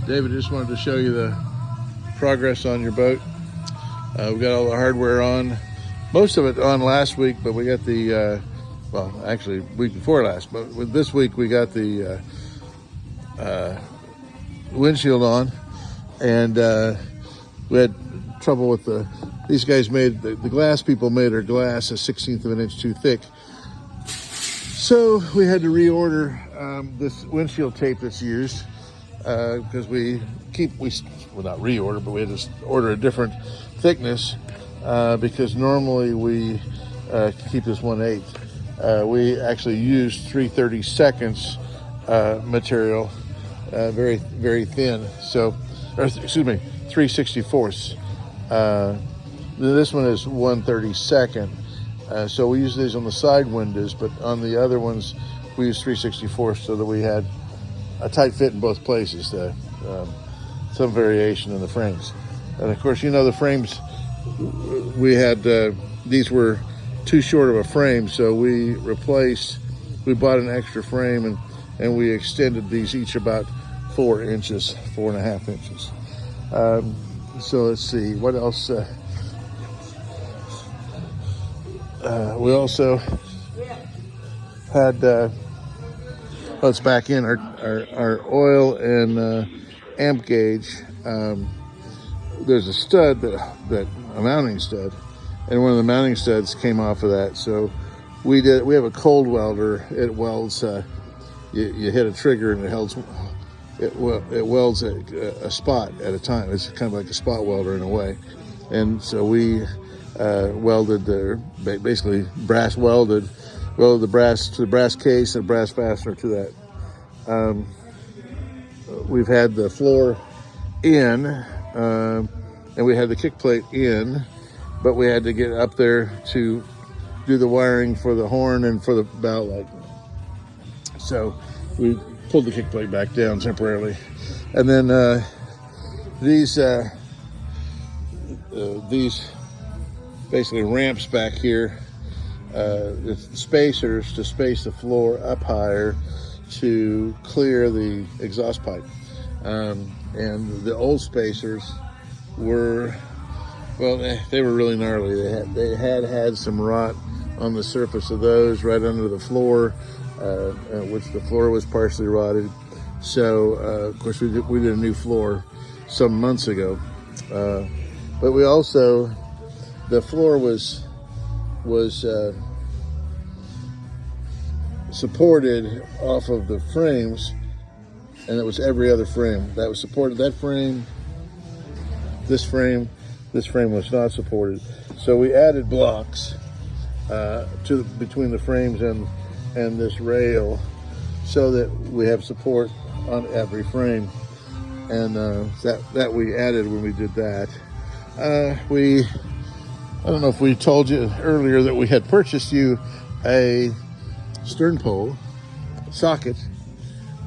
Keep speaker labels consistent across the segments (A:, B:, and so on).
A: David, just wanted to show you the progress on your boat. We got all the hardware on, most of it on last week, but we got the, well, actually week before last, but with this week we got the windshield on, and we had trouble with these guys made, the glass people made our glass a 1/16 of an inch too thick. So we had to reorder this windshield tape that's used because well, not reorder, but we had to order a different thickness because normally we keep this 1/8. We actually used 3/32 material, very, very thin. So, excuse me, 3/64. This one is 1/32. So we use these on the side windows, but on the other ones we use 3/64 so that we had a tight fit in both places, some variation in the frames. And of course, you know, the frames, we had, these were too short of a frame, so we bought an extra frame and we extended these each about 4.5 inches. So let's see, what else? We also had, let's back in our oil and amp gauge. There's a stud, a mounting stud, and one of the mounting studs came off of that. So we have a cold welder. It welds, you hit a trigger and it welds a spot at a time. It's kind of like a spot welder in a way. And so we welded basically brass welded the brass to the brass case and brass fastener to that. We've had the floor in, and we had the kick plate in, but we had to get up there to do the wiring for the horn and for the bow light. So we pulled the kick plate back down temporarily. And then these basically ramps back here, it's spacers to space the floor up higher to clear the exhaust pipe. And the old spacers were, well, they were really gnarly. They had some rot on the surface of those right under the floor, which the floor was partially rotted. So of course we did a new floor some months ago, but we also, the floor was supported off of the frames, and it was every other frame that was supported. That frame, this frame was not supported. So we added blocks between the frames and this rail, so that we have support on every frame. And that we added when we did that. I don't know if we told you earlier that we had purchased you a stern pole socket,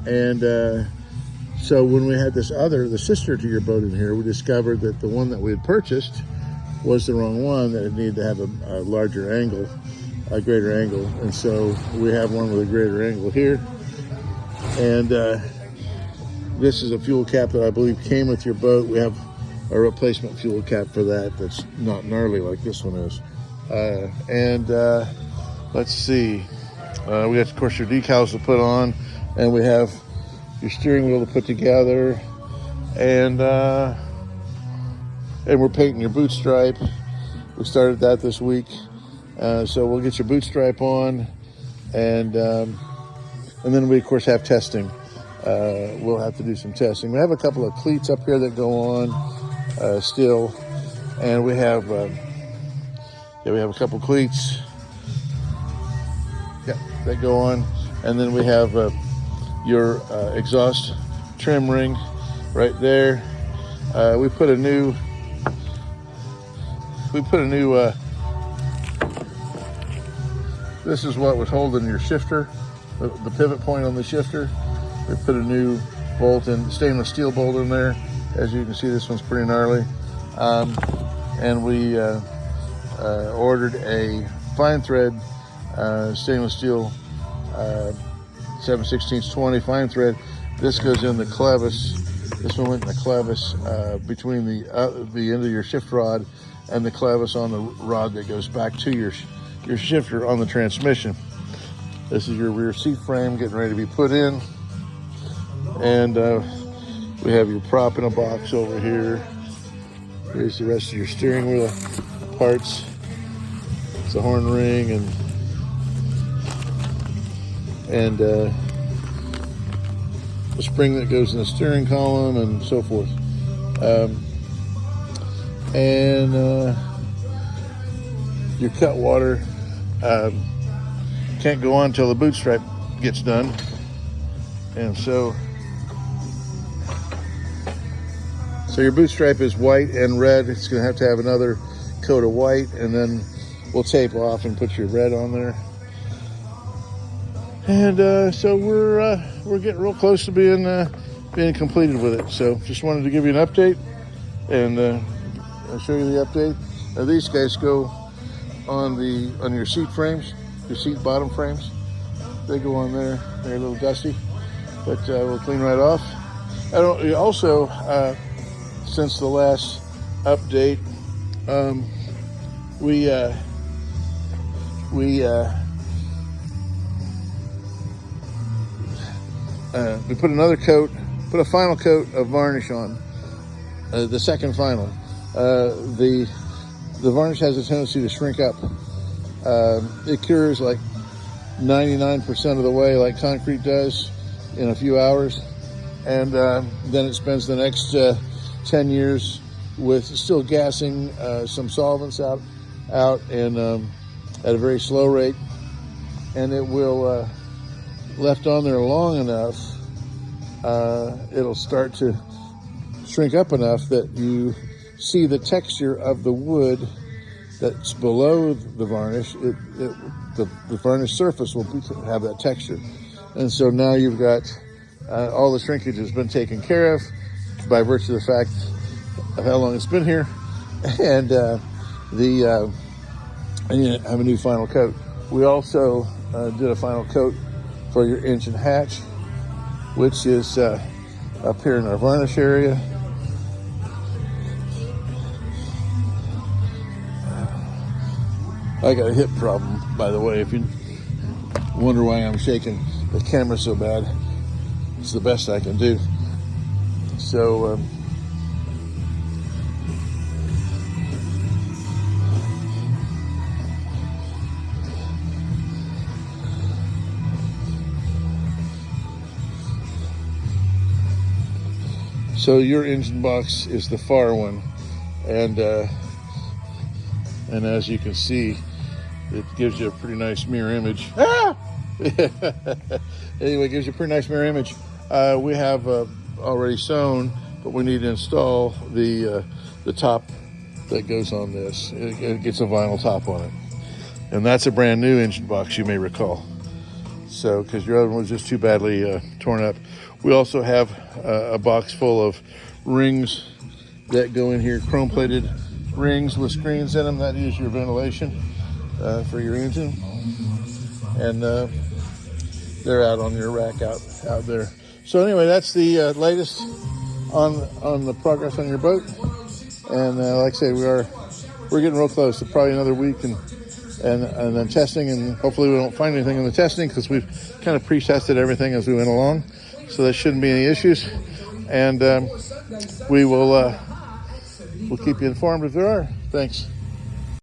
A: and so when we had the sister to your boat in here, we discovered that the one that we had purchased was the wrong one, that it needed to have a larger angle, a greater angle. And so we have one with a greater angle here. And this is a fuel cap that I believe came with your boat. We have a replacement fuel cap for that's not gnarly like this one is. Let's see, we got, of course, your decals to put on, and we have your steering wheel to put together, and we're painting your boot stripe. We started that this week, so we'll get your boot stripe on, and then we of course have testing. We'll have to do some testing. We have a couple of cleats up here that go on still, and we have a couple cleats that go on, and then we have your exhaust trim ring right there. We put a new this is what was holding your shifter, the pivot point on the shifter. We put a new bolt in, stainless steel bolt in there. As you can see, this one's pretty gnarly. And we ordered a fine thread stainless steel 7/16 20 fine thread. This goes in the clevis This one went in the clevis between the end of your shift rod and the clevis on the rod that goes back to your shifter on the transmission. This is your rear seat frame getting ready to be put in. And we have your prop in a box over here. Here's the rest of your steering wheel parts. It's a horn ring and a spring that goes in the steering column and so forth. Your cut water can't go on until the boot stripe gets done. And so your boot stripe is white and red. It's going to have another coat of white, and then we'll tape off and put your red on there. And so we're getting real close to being completed with it. So just wanted to give you an update and I'll show you the update. Now these guys go on your seat frames, your seat bottom frames. They go on there. They're a little dusty, but we'll clean right off. Since the last update, we put a final coat of varnish on, the second final. The varnish has a tendency to shrink up. It cures like 99% of the way, like concrete does, in a few hours. And then it spends the next 10 years with still gassing some solvents out and at a very slow rate. And it will, left on there long enough, it'll start to shrink up enough that you see the texture of the wood that's below the varnish. The varnish surface will have that texture. And so now you've got all the shrinkage has been taken care of by virtue of the fact of how long it's been here, and you have a new final coat. We also did a final coat for your engine hatch, which is up here in our varnish area. I got a hip problem, by the way, if you wonder why I'm shaking the camera so bad. It's the best I can do. So your engine box is the far one, and as you can see, it gives you a pretty nice mirror image. Anyway, it gives you a pretty nice mirror image. We have already sewn, but we need to install the top that goes on this. It gets a vinyl top on it, and that's a brand new engine box, you may recall. So, because your other one was just too badly torn up. We also have a box full of rings that go in here, chrome-plated rings with screens in them. That is your ventilation for your engine, and they're out on your rack out there. So anyway, that's the latest on the progress on your boat. And like I said, we're getting real close to probably another week and then testing, and hopefully we don't find anything in the testing because we've kind of pre-tested everything as we went along. So there shouldn't be any issues, and we'll keep you informed if there are. Thanks.